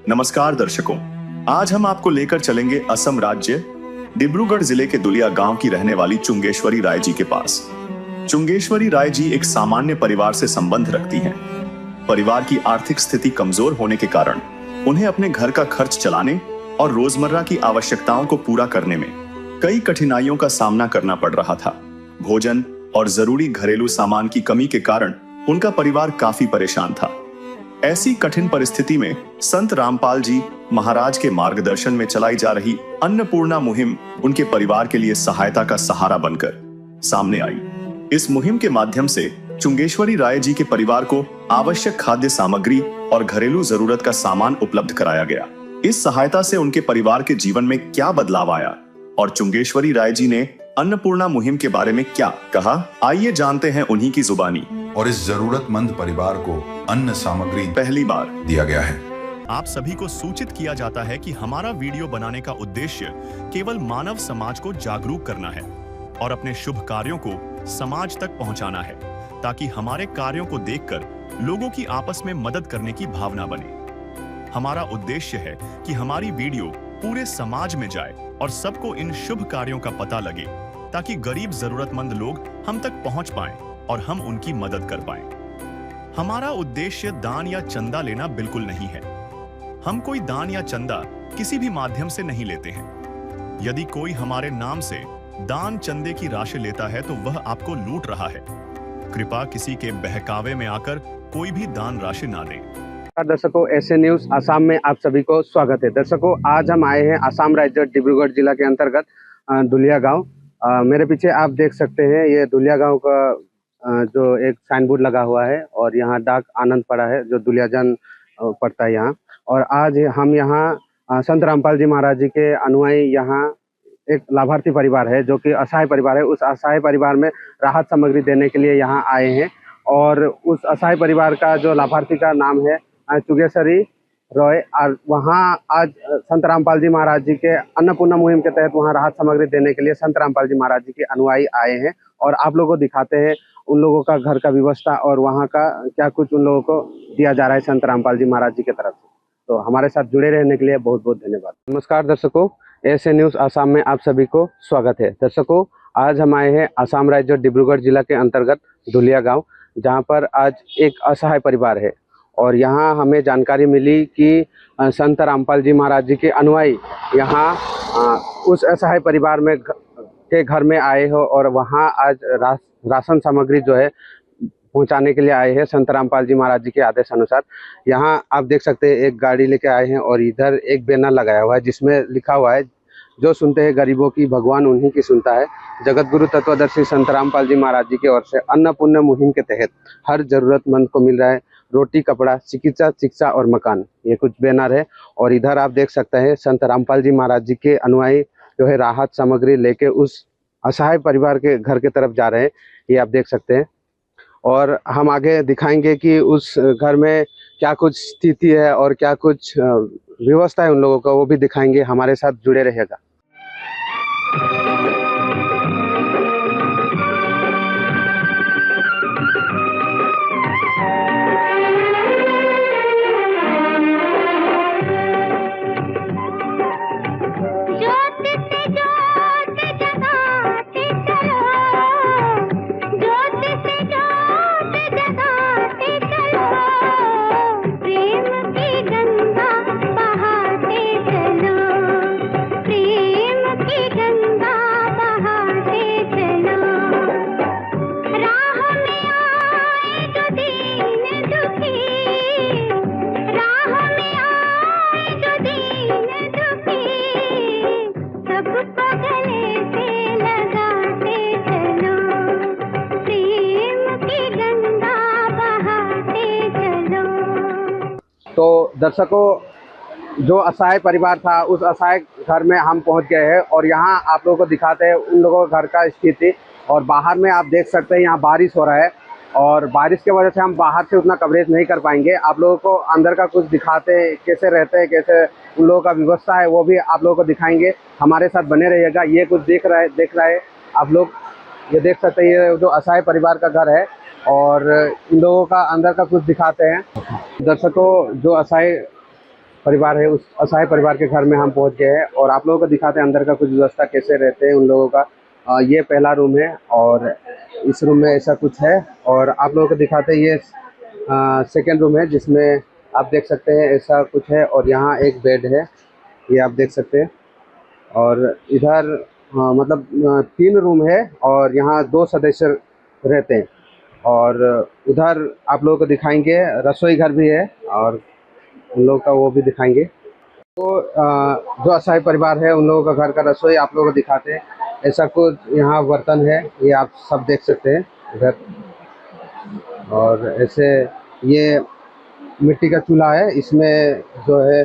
नमस्कार दर्शकों, आज हम आपको लेकर चलेंगे असम राज्य डिब्रूगढ़ जिले के दुलिया गांव की रहने वाली चुंगेश्वरी राय जी के पास। चुंगेश्वरी राय जी एक सामान्य परिवार से संबंध रखती हैं। परिवार की आर्थिक स्थिति कमजोर होने के कारण उन्हें अपने घर का खर्च चलाने और रोजमर्रा की आवश्यकताओं को पूरा करने में कई कठिनाइयों का सामना करना पड़ रहा था। भोजन और जरूरी घरेलू सामान की कमी के कारण उनका परिवार काफी परेशान था। ऐसी कठिन परिस्थिति में संत रामपाल जी महाराज के मार्गदर्शन में चलाई जा रही अन्नपूर्णा मुहिम उनके परिवार के लिए सहायता का सहारा बनकर सामने आई। इस मुहिम के माध्यम से चुंगेश्वरी राय जी के परिवार को आवश्यक खाद्य सामग्री और घरेलू जरूरत का सामान उपलब्ध कराया गया। इस सहायता से उनके परिवार के जीवन में क्या बदलाव आया और चुंगेश्वरी राय जी ने अन्नपूर्णा मुहिम के बारे में क्या कहा, आइए जानते हैं उन्हीं की जुबानी। और इस जरूरतमंद परिवार को अन्न सामग्री पहली बार दिया गया है। आप सभी को सूचित किया जाता है कि हमारा वीडियो बनाने का उद्देश्य केवल मानव समाज को जागरूक करना है और अपने शुभ कार्यों को समाज तक पहुंचाना है, ताकि हमारे कार्यों को देखकर लोगों की आपस में मदद करने की भावना बने। हमारा उद्देश्य है कि हमारी वीडियो पूरे समाज में जाए और सबको इन शुभ कार्यों का पता लगे, ताकि गरीब जरूरतमंद लोग हम तक पहुंच पाएं और हम उनकी मदद कर पाएं। हमारा उद्देश्य दान या चंदा लेना बिल्कुल नहीं है। हम कोई दान या चंदा किसी भी माध्यम से नहीं लेते हैं। यदि कोई हमारे नाम से दान चंदे की राशि लेता है तो वह आपको लूट रहा है। कृपया किसी के बहकावे में आकर कोई भी दान राशि ना दें। दर्शकों, एसए न्यूज आसाम में आप सभी को स्वागत है। दर्शकों, आज हम आए हैं आसाम राज्य डिब्रूगढ़ जिला के अंतर्गत दुलिया गांव। मेरे पीछे आप देख सकते हैं, ये दुलिया गांव का जो एक साइन बोर्ड लगा हुआ है और यहाँ डाक आनंद पड़ा है जो दुलियाजन पड़ता है यहाँ। और आज हम यहाँ संत रामपाल जी महाराज जी के अनुयायी, यहाँ एक लाभार्थी परिवार है जो कि असहाय परिवार है, उस असहाय परिवार में राहत सामग्री देने के लिए यहाँ आए हैं। और उस असहाय परिवार का जो लाभार्थी का नाम है चुंगेश्वरी रॉय, और वहाँ आज संत रामपाल जी महाराज जी के अन्नपूर्णा मुहिम के तहत वहाँ राहत सामग्री देने के लिए संत रामपाल जी महाराज जी के अनुयायी आए हैं। और आप लोगों को दिखाते हैं उन लोगों का घर का व्यवस्था और वहाँ का क्या कुछ उन लोगों को दिया जा रहा है संत रामपाल जी महाराज जी की तरफ से। तो हमारे साथ जुड़े रहने के लिए बहुत बहुत धन्यवाद। नमस्कार दर्शकों, एसए न्यूज आसाम में आप सभी को स्वागत है। दर्शकों, आज हम आए हैं आसाम राज्य डिब्रूगढ़ जिला के अंतर्गत दुलिया गाँव, जहाँ पर आज एक असहाय परिवार है। और यहाँ हमें जानकारी मिली कि संत रामपाल जी महाराज जी के अनुयायी यहाँ उस असहाय परिवार में के घर में आए हो और वहाँ आज राशन सामग्री जो है पहुँचाने के लिए आए हैं संत रामपाल जी महाराज जी के आदेश अनुसार। यहाँ आप देख सकते हैं एक गाड़ी लेके आए हैं और इधर एक बैनर लगाया हुआ है जिसमें लिखा हुआ है, जो सुनते हैं गरीबों की भगवान उन्हीं की सुनता है। जगत गुरु तत्वदर्शी संत रामपाल जी महाराज जी की ओर से अन्नपूर्णा मुहिम के तहत हर जरूरतमंद को मिल रहा है रोटी, कपड़ा, चिकित्सा, शिक्षा और मकान। ये कुछ बैनर है। और इधर आप देख सकते हैं संत रामपाल जी महाराज जी के अनुयायी जो है राहत सामग्री लेके उस असहाय परिवार के घर की तरफ जा रहे हैं, ये आप देख सकते हैं। और हम आगे दिखाएंगे कि उस घर में क्या कुछ स्थिति है और क्या कुछ व्यवस्था है उन लोगों का, वो भी दिखाएंगे। हमारे साथ जुड़े रहेगा। तो दर्शकों, जो असहाय परिवार था उस असहाय घर में हम पहुंच गए हैं और यहाँ आप लोगों को दिखाते हैं उन लोगों के घर का स्थिति। और बाहर में आप देख सकते हैं यहाँ बारिश हो रहा है और बारिश की वजह से हम बाहर से उतना कवरेज नहीं कर पाएंगे। आप लोगों को अंदर का कुछ दिखाते हैं, कैसे रहते हैं, कैसे उन लोगों का व्यवस्था है, वो भी आप लोगों को दिखाएंगे। हमारे साथ बने रहिएगा। ये कुछ देख रहे हैं आप लोग, ये देख सकते हैं, ये जो असहाय परिवार का घर है और इन लोगों का अंदर का कुछ दिखाते हैं। दर्शकों, जो असहाय परिवार है, उस असहाय परिवार के घर में हम पहुंच गए हैं और आप लोगों को दिखाते हैं अंदर का कुछ व्यवस्था कैसे रहते हैं उन लोगों का। ये पहला रूम है और इस रूम में ऐसा कुछ है और आप लोगों को दिखाते हैं ये सेकेंड रूम है जिसमें आप देख सकते हैं ऐसा कुछ है और यहाँ एक बेड है, ये आप देख सकते हैं। और इधर मतलब 3 रूम है और यहाँ 2 सदस्य रहते हैं और उधर आप लोगों को दिखाएंगे रसोई घर भी है और उन लोगों का वो भी दिखाएंगे। तो जो असहाय परिवार है उन लोगों का घर का रसोई आप लोगों को दिखाते हैं। ऐसा कुछ यहाँ बर्तन है, ये आप सब देख सकते हैं इधर। और ऐसे ये मिट्टी का चूल्हा है, इसमें जो है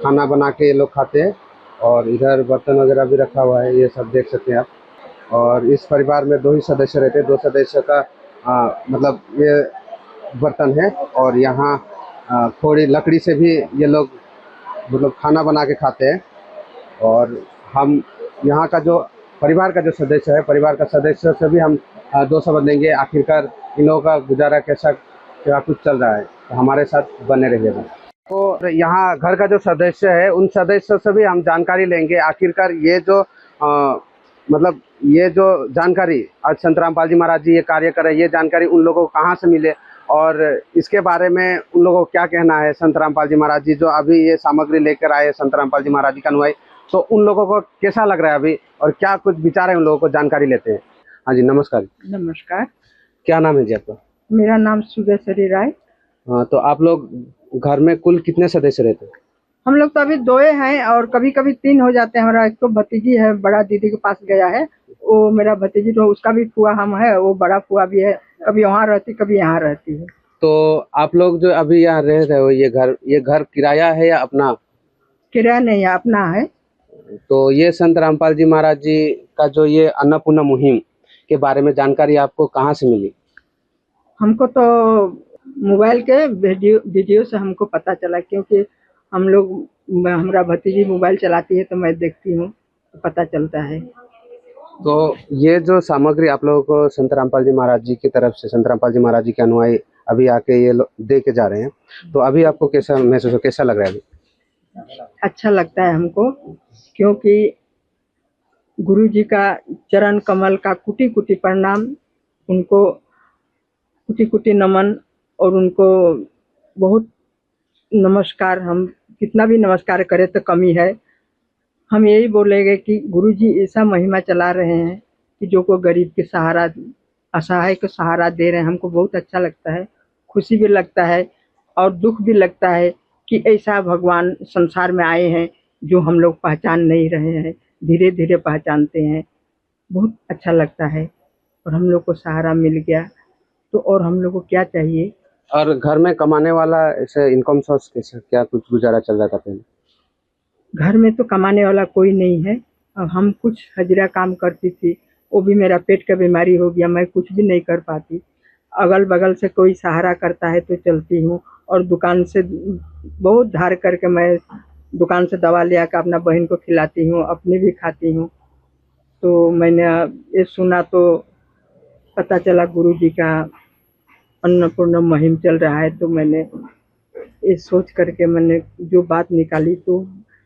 खाना बना के ये लोग खाते हैं और इधर बर्तन वगैरह भी रखा हुआ है, ये सब देख सकते हैं आप। और इस परिवार में 2 ही सदस्य रहते हैं, 2 सदस्य का मतलब ये बर्तन है और यहाँ थोड़ी लकड़ी से भी ये लोग मतलब खाना बना के खाते हैं। और हम यहाँ का जो परिवार का जो सदस्य है, परिवार का सदस्य से भी हम 2 शब्द लेंगे। आखिरकार इन लोगों का गुजारा कैसा क्या कुछ चल रहा है, तो हमारे साथ बने रहिएगा। तो यहाँ घर का जो सदस्य है उन सदस्यों से भी हम जानकारी लेंगे। आखिरकार ये जो मतलब ये जो जानकारी आज संत रामपाल जी महाराज जी ये कार्य कर रहे हैं, ये जानकारी उन लोगों को कहाँ से मिले और इसके बारे में उन लोगों को क्या कहना है। संत रामपाल जी महाराज जी जो अभी ये सामग्री लेकर आए संत रामपाल जी महाराज जी का अनुयायी, तो उन लोगों को कैसा लग रहा है अभी और क्या कुछ विचार है उन लोगों को जानकारी लेते हैं। हाँ जी, नमस्कार। नमस्कार, क्या नाम है जी आपका? मेरा नाम सुगेश्वरी राय। तो आप लोग घर में कुल कितने सदस्य रहते हैं? हम लोग तो अभी 2 हैं और कभी कभी 3 हो जाते हैं। हमारा एक तो भतीजी है, बड़ा दीदी के पास गया है, वो मेरा भतीजी तो उसका भी फुआ हम है, वो बड़ा फुआ भी है, कभी वहाँ रहती कभी यहाँ रहती है। तो आप लोग जो अभी यहाँ रह रहे हो ये घर किराया है या अपना? किराया नहीं है, अपना है। तो ये संत रामपाल जी महाराज जी का जो ये अन्नपूर्णा मुहिम के बारे में जानकारी आपको कहाँ से मिली? हमको तो मोबाइल के वीडियो से हमको पता चला, क्योंकि हम लोग हमारा भतीजी मोबाइल चलाती है तो मैं देखती हूँ तो पता चलता है। तो ये जो सामग्री आप लोगों को संत रामपाल जी महाराज जी की तरफ से संत रामपाल जी महाराज जी के अनुयायी अभी आके ये दे के जा रहे हैं, तो अभी आपको कैसा महसूस हो, कैसा लग रहा है अभी? अच्छा लगता है हमको, क्योंकि गुरु जी का चरण कमल का कुटी कुटी प्रणाम, उनको कुटी कुटी नमन और उनको बहुत नमस्कार। हम कितना भी नमस्कार करें तो कमी है। हम यही बोलेंगे कि गुरु जी ऐसा महिमा चला रहे हैं कि जो को गरीब के सहारा, असहाय को सहारा दे रहे हैं। हमको बहुत अच्छा लगता है, खुशी भी लगता है और दुख भी लगता है कि ऐसा भगवान संसार में आए हैं जो हम लोग पहचान नहीं रहे हैं, धीरे धीरे पहचानते हैं। बहुत अच्छा लगता है और हम लोग को सहारा मिल गया तो और हम लोग को क्या चाहिए। और घर में कमाने वाला ऐसे इनकम सोर्स कैसा, क्या कुछ गुजारा चल रहा था पहले? घर में तो कमाने वाला कोई नहीं है। अब हम कुछ हजरा काम करती थी, वो भी मेरा पेट का बीमारी हो गया, मैं कुछ भी नहीं कर पाती। अगल बगल से कोई सहारा करता है तो चलती हूँ और दुकान से बहुत धार करके मैं दुकान से दवा ले आकर अपना बहन को खिलाती हूँ, अपनी भी खाती हूँ। तो मैंने ये सुना तो पता चला गुरु जी का अन्नपूर्णा मुहिम चल रहा है, तो मैंने ये सोच करके मैंने जो बात निकाली तो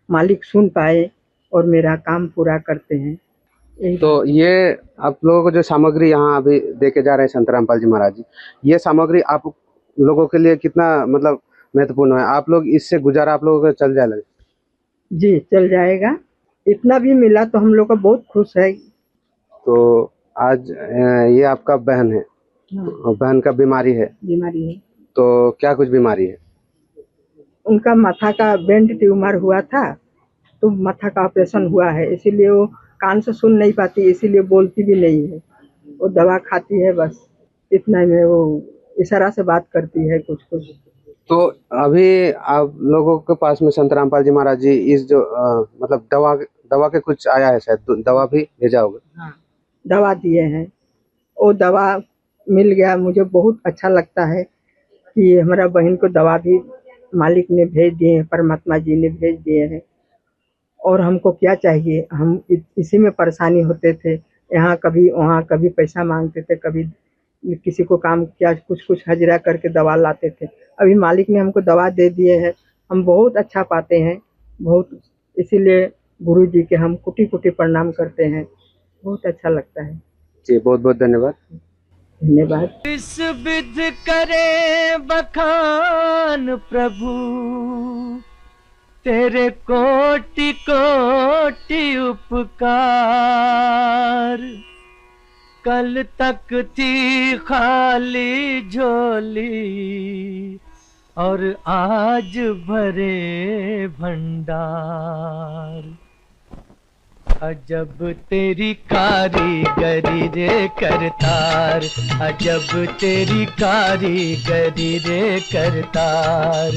मालिक सुन पाए और मेरा काम पूरा करते हैं। तो ये आप लोगों को जो सामग्री यहाँ अभी दे के जा रहे हैं संत रामपाल जी महाराज जी, ये सामग्री आप लोगों के लिए कितना मतलब महत्वपूर्ण है? आप लोग इससे गुजारा आप लोगों का चल जाएगा? जी चल जाएगा, इतना भी मिला तो हम लोग का बहुत खुश है। तो आज ये आपका बहन है, हाँ, बहन का बीमारी है, तो क्या कुछ बीमारी है? उनका माथा का ब्रेन ट्यूमर हुआ था, तो माथा का ऑपरेशन हुआ है, इसीलिए वो कान से सुन नहीं पाती, इसीलिए बोलती भी नहीं है। वो दवा खाती है, बस इतना में वो इशारा से बात करती है कुछ कुछ। तो अभी आप लोगों के पास में संत रामपाल जी महाराज जी इस जो मतलब दवा के कुछ आया है, शायद दवा भी भेजा होगा। हाँ, दवा दिए हैं, वो दवा मिल गया। मुझे बहुत अच्छा लगता है कि हमारा बहन को दवा भी मालिक ने भेज दिए हैं, परमात्मा जी ने भेज दिए हैं। और हमको क्या चाहिए, हम इसी में परेशानी होते थे, यहाँ कभी वहाँ कभी पैसा मांगते थे, कभी किसी को काम किया, कुछ कुछ हजरा करके दवा लाते थे। अभी मालिक ने हमको दवा दे दिए है हम बहुत अच्छा पाते हैं, बहुत, इसीलिए गुरु जी के हम कोटि कोटि प्रणाम करते हैं। बहुत अच्छा लगता है। जी बहुत बहुत धन्यवाद। धन्यवाद। इस विध करे बखान प्रभु, तेरे कोटि कोटि उपकार। कल तक थी खाली झोली और आज भरे भंडार। अजब तेरी कारीगरी रे करतार, अजब तेरी कारीगरी रे करतार।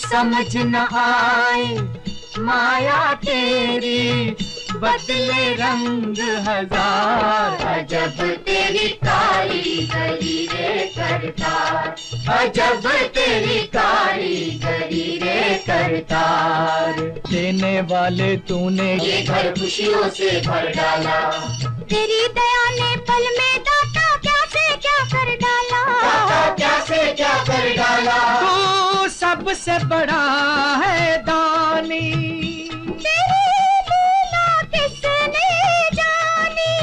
समझ न आए माया तेरी, बदले रंग हजार। अजब तेरी कारीगरी रे करतार, अजब तेरी कारीगरी रे करतार। देने वाले तूने ये घर खुशियों से भर डाला, तेरी दया ने पल में दाता क्या से क्या कर डाला, दाता क्या से क्या कर डाला। तू सबसे बड़ा है दानी, तेरी लीला किसने जानी।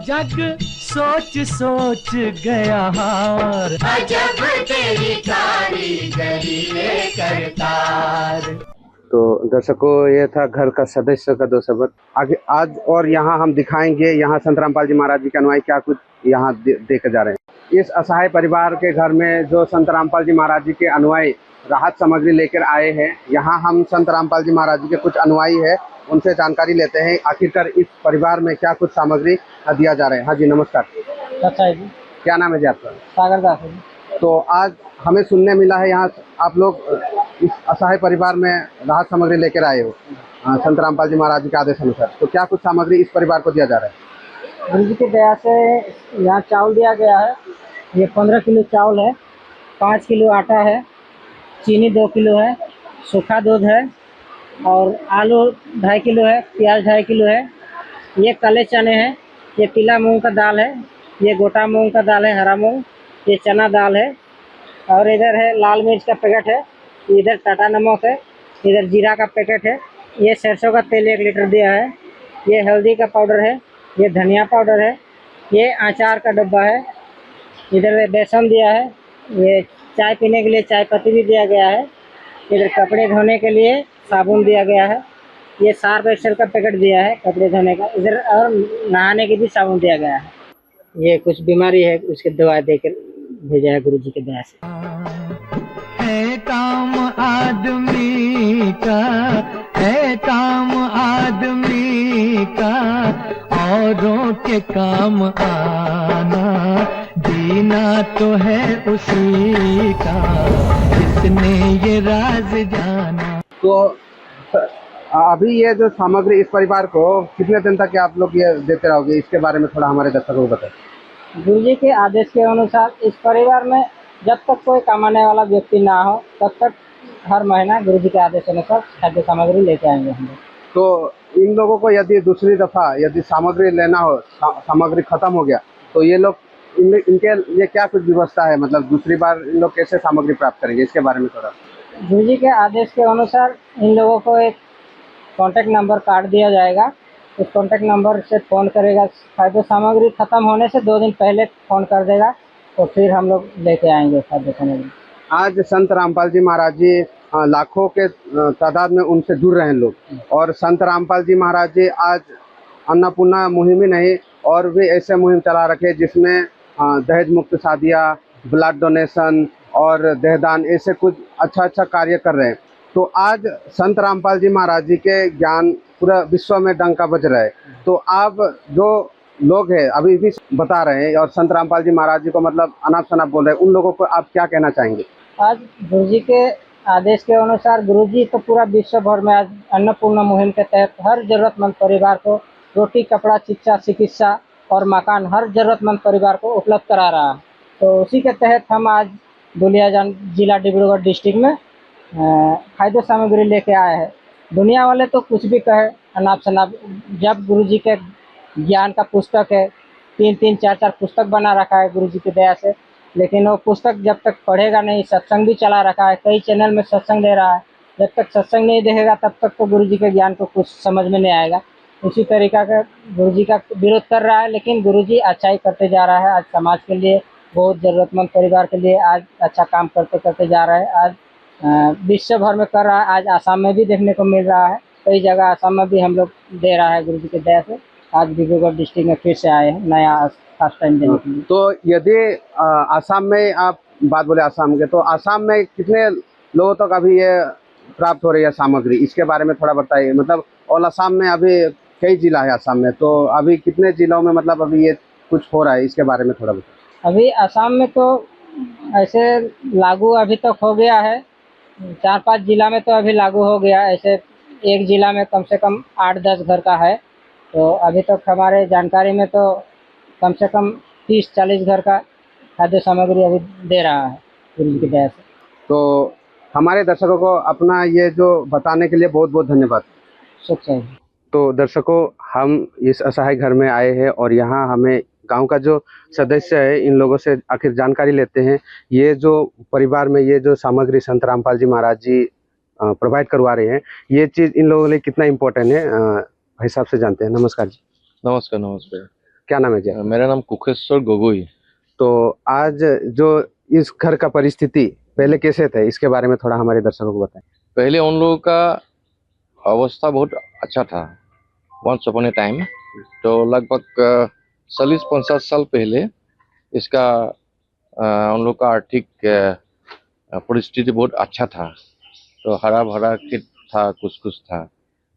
जग सोच सोच गया हार, अजब तेरी कारीगरी रे करतार। तो दर्शकों ये था घर का सदस्य का 2 शब्द। आगे आज और यहाँ हम दिखाएंगे यहाँ संत रामपाल जी महाराज जी के अनुयायी क्या कुछ यहाँ देखे जा रहे हैं। इस असहाय परिवार के घर में जो संत रामपाल जी महाराज जी के अनुयायी राहत सामग्री लेकर आए हैं, यहाँ हम संत रामपाल जी महाराज जी के कुछ अनुयायी है उनसे जानकारी लेते हैं आखिरकार इस परिवार में क्या कुछ सामग्री दिया जा रहा है। हाँ जी नमस्कार। अच्छा जी। क्या नाम है जी आपका? सागर दास। तो आज हमें सुनने मिला है यहाँ आप लोग इस असहाय परिवार में राहत सामग्री लेकर आए हो संत रामपाल जी महाराज जी के आदेश अनुसार, तो क्या कुछ सामग्री इस परिवार को दिया जा रहा है? गुरु जी की दया से यहाँ चावल दिया गया है। ये 15 किलो चावल है, 5 किलो आटा है, चीनी 2 किलो है, सूखा दूध है और आलू 2.5 किलो है, प्याज 2.5 किलो है। ये काले चने हैं, ये पीला मूंग का दाल है, ये गोटा मूंग का दाल है, हरा मूंग, ये चना दाल है और इधर है लाल मिर्च का पैकेट है, इधर टाटा नमक है, इधर जीरा का पैकेट है, ये सरसों का तेल 1 लीटर दिया है, ये हल्दी का पाउडर है, ये धनिया पाउडर है, ये अचार का डब्बा है, इधर बेसन दिया है, ये चाय पीने के लिए चाय पत्ती भी दिया गया है, इधर कपड़े धोने के लिए साबुन दिया गया है, ये सर्फ एक्सेल का पैकेट दिया है कपड़े धोने का, इधर और नहाने की भी साबुन दिया गया है। ये कुछ बीमारी है उसके दवा देकर भेजा है गुरु जी के दया से। है काम आदमी का, है काम आदमी का, औरों के काम आना, जीना तो है उसी का, जिसने ये राज जाना। तो अभी ये जो सामग्री इस परिवार को कितने दिन तक आप लोग ये देते रहोगे, इसके बारे में थोड़ा हमारे दर्शकों को बताएं। गुरु जी के आदेश के अनुसार इस परिवार में जब तक कोई कमाने वाला व्यक्ति ना हो तब तक हर महीना गुरु जी के आदेश अनुसार खाद्य सामग्री लेके आएंगे हम लोग। तो इन लोगों को यदि दूसरी दफा यदि सामग्री लेना हो, सामग्री खत्म हो गया तो ये लोग इनके लिए क्या कुछ व्यवस्था है, मतलब दूसरी बार इन लोग कैसे सामग्री प्राप्त करेंगे, इसके बारे में थोड़ा। गुरु जी के आदेश के अनुसार इन लोगों को एक कॉन्टैक्ट नंबर कार्ड दिया जाएगा, उस कॉन्टैक्ट नंबर से फ़ोन करेगा, खाद्य सामग्री ख़त्म होने से 2 दिन पहले फ़ोन कर देगा तो फिर हम लोग लेके आएंगे खाद्य सामग्री। आज संत रामपाल जी महाराज जी लाखों के तादाद में उनसे जुड़ रहे हैं लोग, और संत रामपाल जी महाराज जी आज अन्नपूर्णा मुहिम ही नहीं और भी ऐसे मुहिम चला रखे जिसमें दहेज मुक्त शादियाँ, ब्लड डोनेशन और देहदान ऐसे कुछ अच्छा कार्य कर रहे हैं। तो आज संत रामपाल जी महाराज जी के ज्ञान पूरा विश्व में डंका बज रहा है। तो आप जो लोग हैं अभी भी बता रहे हैं और संत रामपाल जी महाराज जी को मतलब अनाप शनाप बोल रहे हैं, उन लोगों को आप क्या कहना चाहेंगे? आज गुरु जी के आदेश के अनुसार गुरु जी तो पूरा विश्व भर में आज अन्नपूर्णा मुहिम के तहत हर जरूरतमंद परिवार को रोटी, कपड़ा, शिक्षा, चिकित्सा और मकान हर जरूरतमंद परिवार को उपलब्ध करा रहा है। तो उसी के तहत हम आज दुलियाजान जिला डिब्रूगढ़ डिस्ट्रिक्ट में खाद्य सामग्री लेके आए हैं। दुनिया वाले तो कुछ भी कहे अनाप शनाप, जब गुरु जी के ज्ञान का पुस्तक है, 3-3, 4-4 पुस्तक बना रखा है गुरु जी की दया से, लेकिन वो पुस्तक जब तक पढ़ेगा नहीं, सत्संग भी चला रखा है, कई चैनल में सत्संग दे रहा है, जब तक सत्संग नहीं देखेगा तब तक तो गुरु जी के ज्ञान को कुछ समझ में नहीं आएगा। उसी तरीका का गुरु जी का विरोध कर रहा है, लेकिन गुरु जी अच्छाई करते जा रहा है। आज समाज के लिए, बहुत ज़रूरतमंद परिवार के लिए आज अच्छा काम करते करते जा रहा है। आज विश्व भर में कर रहा है, आज आसाम में भी देखने को मिल रहा है, कई जगह आसाम में भी हम लोग दे रहा है गुरु जी की दया से। आज डिब्रूगढ़ डिस्ट्रिक्ट में फिर से आए हैं नया फर्स्ट टाइम देने के लिए। तो यदि आसाम में आप बात बोले आसाम के, तो आसाम में कितने लोगों तक अभी ये प्राप्त हो रही है सामग्री, इसके बारे में थोड़ा बताइए। मतलब और आसाम में अभी कई जिला है आसाम में, तो अभी कितने जिलों में मतलब अभी ये कुछ हो रहा है, इसके बारे में थोड़ा बताइए। अभी आसाम में तो ऐसे लागू अभी तक हो गया है, 4-5 जिला में तो अभी लागू हो गया। ऐसे एक जिला में कम से कम 8-10 घर का है। तो अभी तक हमारे जानकारी में तो कम से कम 30-40 घर का खाद्य सामग्री अभी दे रहा है गुरु जी की दया से। तो हमारे दर्शकों को अपना ये जो बताने के लिए बहुत बहुत धन्यवाद। सुख से। तो दर्शकों, हम इस असहाय घर में आए हैं और यहाँ हमें गांव का जो सदस्य है इन लोगों से आखिर जानकारी लेते हैं। ये जो परिवार में ये जो सामग्री संत रामपाल जी महाराज जी प्रोवाइड करवा रहे हैं, ये चीज़ इन लोगों के लिए कितना इम्पोर्टेंट है, भाई साहब से जानते हैं। नमस्कार जी। नमस्कार नमस्कार। क्या नाम है जी? मेरा नाम कुखेश्वर गोगोई। तो आज जो इस घर का परिस्थिति पहले कैसे थे, इसके बारे में थोड़ा हमारे दर्शकों को बताएं। पहले उन लोगों का अवस्था बहुत अच्छा था, वंस अपॉन ए टाइम। तो लगभग 40-50 साल पहले इसका उन लोग का आर्थिक परिस्थिति बहुत अच्छा था। तो हरा भरा खेत था, कुछ कुछ था।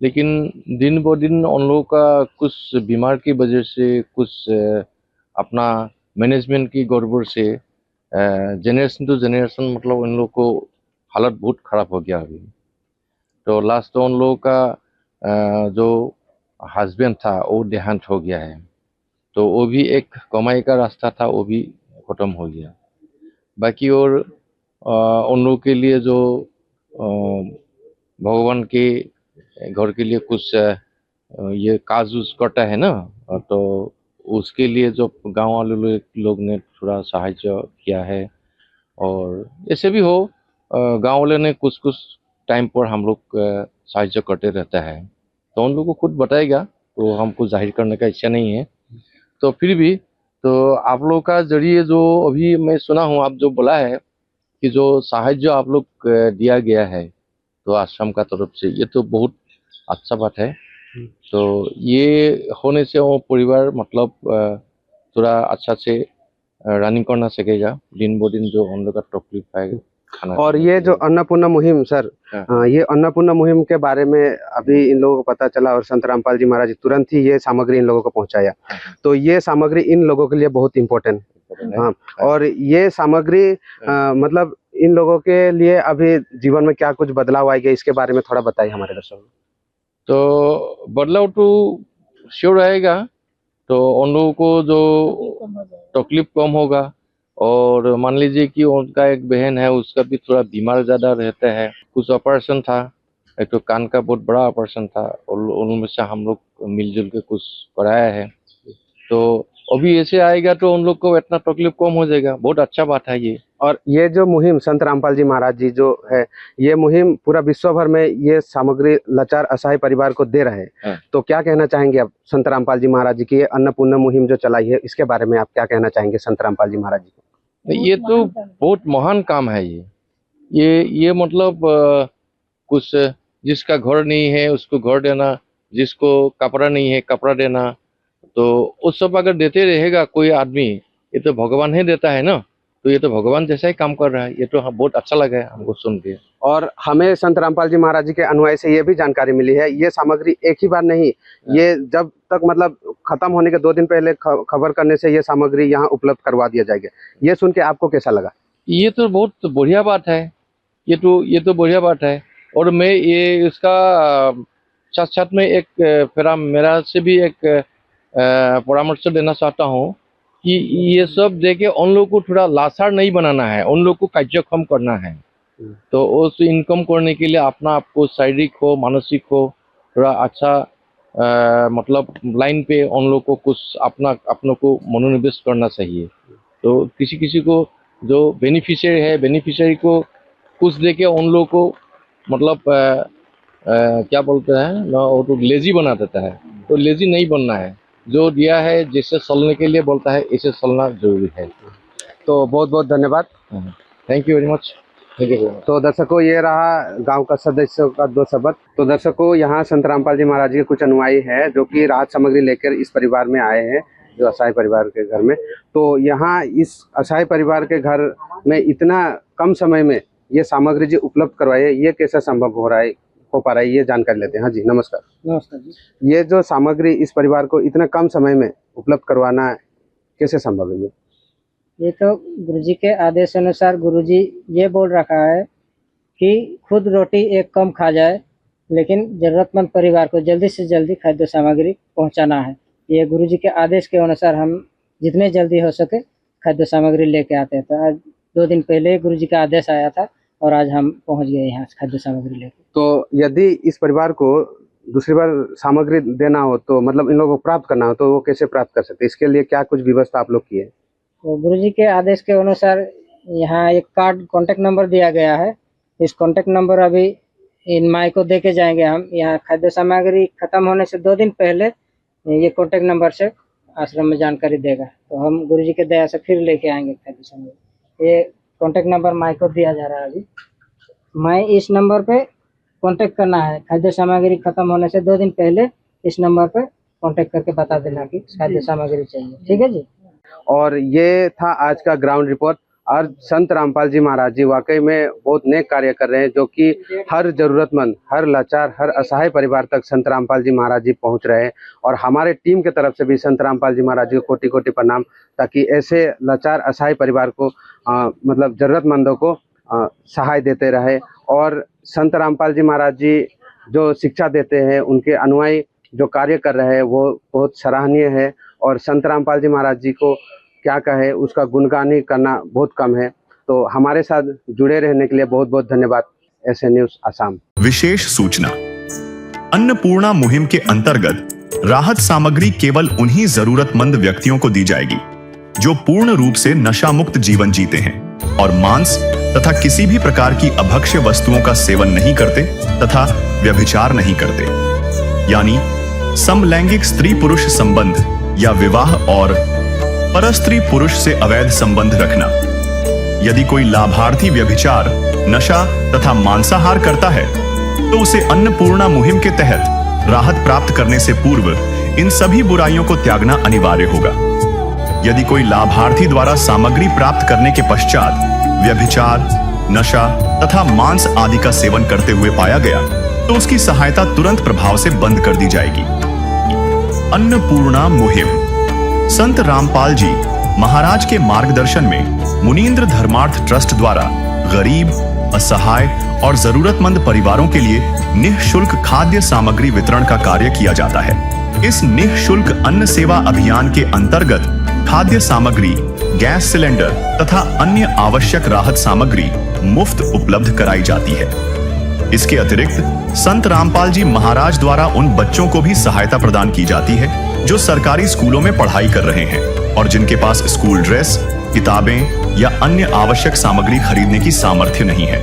लेकिन दिन ब दिन उन लोगों का कुछ बीमार की वजह से, कुछ अपना मैनेजमेंट की गड़बड़ से जनरेशन टू जनरेशन मतलब उन लोग को हालत बहुत ख़राब हो गया अभी। तो लास्ट तो उन लोगों का जो हस्बैंड था वो देहांत हो गया है। तो वो भी एक कमाई का रास्ता था, वो भी ख़त्म हो गया। बाकी और उन लोगों के लिए जो भगवान के घर के लिए कुछ ये काज उज करता है ना, तो उसके लिए जो गांव वाले लोग ने थोड़ा सहायता किया है। और ऐसे भी हो गांव वाले ने कुछ कुछ टाइम पर हम लोग सहायता करते रहता है। तो उन लोगों को खुद बताएगा, तो हमको जाहिर करने का इच्छा नहीं है। तो फिर भी तो आप लोग का जरिए जो अभी मैं सुना हूँ, आप जो बोला है कि जो सहायता आप लोग दिया गया है तो आश्रम का तरफ से, ये तो बहुत अच्छा बात है। तो ये होने से वो परिवार मतलब थोड़ा अच्छा से रनिंग करना सकेगा। दिन ब दिन जो हम लोग का तकलीफ है खाना। और ये जो अन्नपूर्णा मुहिम सर, ये अन्नपूर्णा मुहिम के बारे में अभी इन लोगों को पता चला और संत रामपाल जी महाराज जी तुरंत ही ये सामग्री इन लोगों को पहुंचाया। तो ये सामग्री इन लोगों के लिए बहुत इम्पोर्टेंट है। हाँ, और ये सामग्री मतलब इन लोगों के लिए अभी जीवन में क्या कुछ बदलाव आएगा, इसके बारे में थोड़ा बताइए हमारे दर्शकों को। तो बदलाव तो श्योर आएगा। तो उन लोगों को जो तकलीफ कम होगा। और मान लीजिए कि उनका एक बहन है, उसका भी थोड़ा बीमार ज़्यादा रहता है। कुछ ऑपरेशन था, एक तो कान का बहुत बड़ा ऑपरेशन था, और उनमें से हम लोग मिलजुल के कुछ कराया है। तो अभी ऐसे आएगा तो उन लोग को इतना तकलीफ कम हो जाएगा। बहुत अच्छा बात है ये। और ये जो मुहिम संत रामपाल जी महाराज जी जो है, ये मुहिम पूरा विश्व भर में ये सामग्री लाचार असहाय परिवार को दे रहे हैं। तो क्या कहना चाहेंगे आप संत रामपाल जी महाराज जी की ये अन्नपूर्णा मुहिम जो चलाई है, इसके बारे में आप क्या कहना चाहेंगे संत रामपाल जी महाराज जी को? ये तो बहुत महान काम है। ये मतलब कुछ जिसका घर नहीं है उसको घर देना, जिसको कपड़ा नहीं है कपड़ा देना, तो उस सब अगर देते रहेगा कोई आदमी, ये तो भगवान ही देता है ना। तो ये तो भगवान जैसा ही काम कर रहा है। ये तो बहुत अच्छा लगा है हमको सुन के। और हमें संत रामपाल जी महाराज जी के अनुयायी से ये भी जानकारी मिली है, ये सामग्री एक ही बार नहीं, ये जब तक मतलब खत्म होने के 2 दिन पहले खबर करने से ये सामग्री यहाँ उपलब्ध करवा दिया जाएगा। ये सुन के आपको कैसा लगा? ये तो बहुत बढ़िया बात है। ये तो बढ़िया बात है। और मैं ये इसका साथ साथ में एक फिर मेरा से भी एक परामर्श देना चाहता हूँ कि ये सब देके उन लोगों को थोड़ा लाचार नहीं बनाना है, उन लोगों को कार्यक्षम करना है। तो उस इनकम करने के लिए अपना आपको शारीरिक हो मानसिक हो थोड़ा अच्छा मतलब लाइन पे उन लोगों को कुछ अपनों को मनोनिवेश करना चाहिए। तो किसी को जो बेनिफिशियरी है, बेनिफिशियरी को कुछ देके उन लोगों को मतलब क्या बोलते हैं ना, वो तो लेजी बना देता है। तो लेजी नहीं बनना है, जो दिया है जिससे चलने के लिए बोलता है, इसे चलना जरूरी है। तो बहुत बहुत धन्यवाद। Thank you very much. Thank you. तो दर्शकों, ये रहा गांव का सदस्यों का 2 शब्द। तो दर्शकों, यहाँ संत रामपाल जी महाराज के कुछ अनुयायी हैं जो कि राहत सामग्री लेकर इस परिवार में आए हैं, जो असहाय परिवार के घर में। तो यहाँ इस असहाय परिवार के घर में इतना कम समय में ये सामग्री जी उपलब्ध करवाए, ये कैसे संभव हो पा रहा है, ये जानकारी लेते हैं। हाँ जी, नमस्कार। नमस्कार जी। ये जो सामग्री इस परिवार को इतना कम समय में उपलब्ध करवाना कैसे संभव है? ये तो गुरुजी के आदेश अनुसार गुरुजी ये बोल रखा है कि खुद रोटी एक कम खा जाए, लेकिन जरूरतमंद परिवार को जल्दी से जल्दी खाद्य सामग्री पहुंचाना है। ये गुरुजी के आदेश के अनुसार हम जितने जल्दी हो सके खाद्य सामग्री लेके आते हैं। तो आज 2 दिन पहले गुरुजी का आदेश आया था और आज हम पहुंच गए यहाँ खाद्य सामग्री लेके। तो यदि इस परिवार को दूसरी बार सामग्री देना हो, तो मतलब इन लोगों को प्राप्त करना हो, तो वो कैसे प्राप्त कर सकते हैं? इसके लिए क्या कुछ व्यवस्था आप लोग की है? तो गुरुजी के आदेश के अनुसार यहाँ एक कार्ड कॉन्टेक्ट नंबर दिया गया है। इस कॉन्टेक्ट नंबर अभी इन माई को दे के जाएंगे हम। यहाँ खाद्य सामग्री खत्म होने से 2 दिन पहले ये कॉन्टेक्ट नंबर से आश्रम में जानकारी देगा, तो हम गुरुजी के दया से फिर लेके आएंगे खाद्य सामग्री। ये कॉन्टेक्ट नंबर माई को दिया जा रहा है अभी। माई इस नंबर पे कांटेक्ट करना है। खाद्य सामग्री खत्म होने से 2 दिन पहले इस नंबर पे कांटेक्ट करके बता देना कि खाद्य सामग्री चाहिए। ठीक है जी। और ये था आज का ग्राउंड रिपोर्ट। और संत रामपाल जी महाराज जी वाकई में बहुत नेक कार्य कर रहे हैं, जो कि हर जरूरतमंद, हर लाचार, हर असहाय परिवार तक संत रामपाल जी महाराज जी पहुंच रहे हैं। और हमारे टीम की तरफ से भी संत रामपाल जी महाराज जी को कोटि कोटि प्रणाम, ताकि ऐसे लाचार असहाय परिवार को मतलब जरूरतमंदों को सहाय देते रहे। और संत रामपाल जी महाराज जी जो शिक्षा देते हैं, उनके अनुयायी जो कार्य कर रहे हैं, वो बहुत सराहनीय है। और संत रामपाल जी महाराज जी को क्या कहे, उसका गुणगान ही करना बहुत कम है। तो हमारे साथ जुड़े रहने के लिए बहुत बहुत धन्यवाद। SA news Assam. विशेष सूचना, अन्नपूर्णा मुहिम के अंतर्गत राहत सामग्री केवल उन्हीं जरूरतमंद व्यक्तियों को दी जाएगी जो पूर्ण रूप से नशा मुक्त जीवन जीते हैं और मांस तथा किसी भी प्रकार की अभक्ष्य वस्तुओं का सेवन नहीं करते तथा व्यभिचार नहीं करते, यानी समलैंगिक स्त्री पुरुष संबंध या विवाह और परस्त्री पुरुष से अवैध संबंध रखना। यदि कोई लाभार्थी व्यभिचार, नशा तथा मांसाहार करता है तो उसे अन्नपूर्णा मुहिम के तहत राहत प्राप्त करने से पूर्व इन सभी बुराइयों को त्यागना अनिवार्य होगा। यदि कोई लाभार्थी द्वारा सामग्री प्राप्त करने के पश्चात व्यभिचार, नशा तथा मांस आदि का सेवन करते हुए पाया गया तो उसकी सहायता तुरंत प्रभाव से बंद कर दी जाएगी। अन्नपूर्णा मुहिम संत रामपाल जी महाराज के मार्गदर्शन में मुनींद्र धर्मार्थ ट्रस्ट द्वारा गरीब, असहाय और जरूरतमंद परिवारों के लिए निःशुल्क खाद्य सामग्री वितरण का कार्य किया जाता है। इस निःशुल्क अन्न सेवा अभियान के अंतर्गत खाद्य सामग्री, गैस सिलेंडर तथा अन्य आवश्यक राहत सामग्री मुफ्त उपलब्ध कराई जाती है। इसके अतिरिक्त संत रामपाल जी महाराज द्वारा उन बच्चों को भी सहायता प्रदान की जाती है जो सरकारी स्कूलों में पढ़ाई कर रहे हैं और जिनके पास स्कूल ड्रेस, किताबें या अन्य आवश्यक सामग्री खरीदने की सामर्थ्य नहीं है।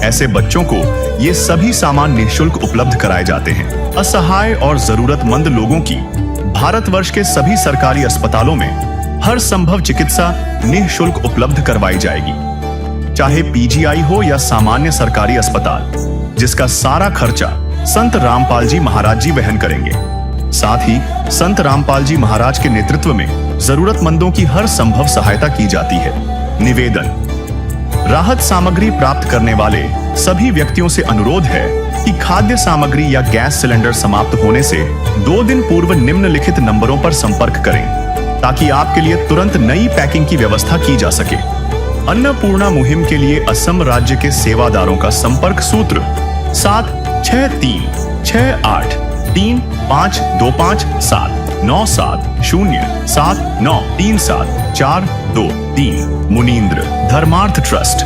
ऐसे बच्चों को ये सभी सामान निःशुल्क उपलब्ध कराए जाते हैं। असहाय और जरूरतमंद लोगों की भारतवर्ष के सभी सरकारी अस्पतालों में हर संभव चिकित्सा निःशुल्क उपलब्ध करवाई जाएगी, चाहे पीजीआई हो या सामान्य सरकारी अस्पताल, जिसका सारा खर्चा संत रामपाल जी महाराज जी वहन करेंगे। साथ ही संत रामपाल जी महाराज के नेतृत्व में जरूरतमंदों की हर संभव सहायता की जाती है। निवेदन, राहत सामग्री प्राप्त करने वाले सभी व्यक्तियों से अनुरोध है कि खाद्य सामग्री या गैस सिलेंडर समाप्त होने से 2 दिन पूर्व निम्नलिखित नंबरों पर संपर्क करें ताकि आपके लिए तुरंत नई पैकिंग की व्यवस्था की जा सके। अन्नपूर्णा मुहिम के लिए असम राज्य के सेवादारों का संपर्क सूत्र 76625352579707937423 मुनींद्र धर्मार्थ ट्रस्ट।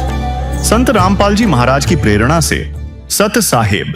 संत रामपाल जी महाराज की प्रेरणा से सत साहिब।